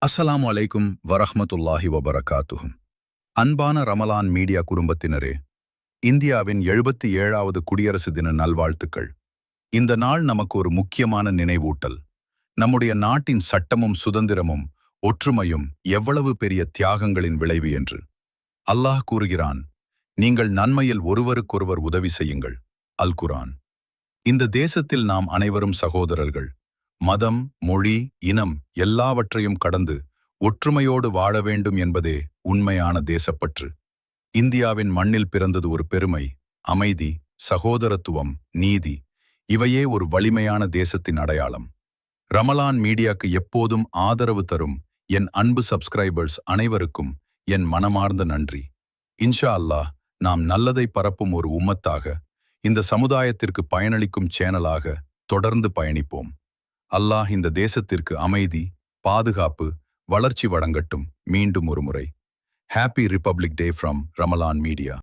அஸ்ஸலாமு அலைக்கும் வரஹ்மத்துல்லாஹி வபரகாத்துஹும். அன்பான ரமலான் மீடியா குடும்பத்தினரே, இந்தியாவின் 77வது குடியரசு தின நல்வாழ்த்துக்கள். இந்த நாள் நமக்கு ஒரு முக்கியமான நினைவூட்டல். நம்முடைய நாட்டின் சட்டமும் சுதந்திரமும் ஒற்றுமையும் எவ்வளவு பெரிய தியாகங்களின் விளைவு என்று. அல்லாஹ் கூறுகிறான், நீங்கள் நன்மையில் ஒருவருக்கொருவர் உதவி செய்யுங்கள். அல் குர்ஆன். இந்த தேசத்தில் நாம் அனைவரும் சகோதரர்கள். மதம், மொழி, இனம் எல்லாவற்றையும் கடந்து ஒற்றுமையோடு வாழ வேண்டும் என்பதே உண்மையான தேசப்பற்று. இந்தியாவின் மண்ணில் பிறந்தது ஒரு பெருமை, அமைதி, சகோதரத்துவம், நீதி. இவையே ஒரு வலிமையான தேசத்தின் அடையாளம். ரமலான் மீடியாக்கு எப்போதும் ஆதரவு தரும் என் அன்பு சப்ஸ்கிரைபர்ஸ் அனைவருக்கும் என் மனமார்ந்த நன்றி. இன்ஷா அல்லாஹ், நாம் நல்லதை பரப்பும் ஒரு உம்மத்தாக, இந்த சமுதாயத்திற்கு பயனளிக்கும் சேனலாக தொடர்ந்து பயணிப்போம். அல்லாஹ் இந்த தேசத்திற்கு அமைதி, பாதுகாப்பு, வளர்ச்சி வழங்கட்டும். மீண்டும் ஒரு முறை happy republic day from Ramalan media.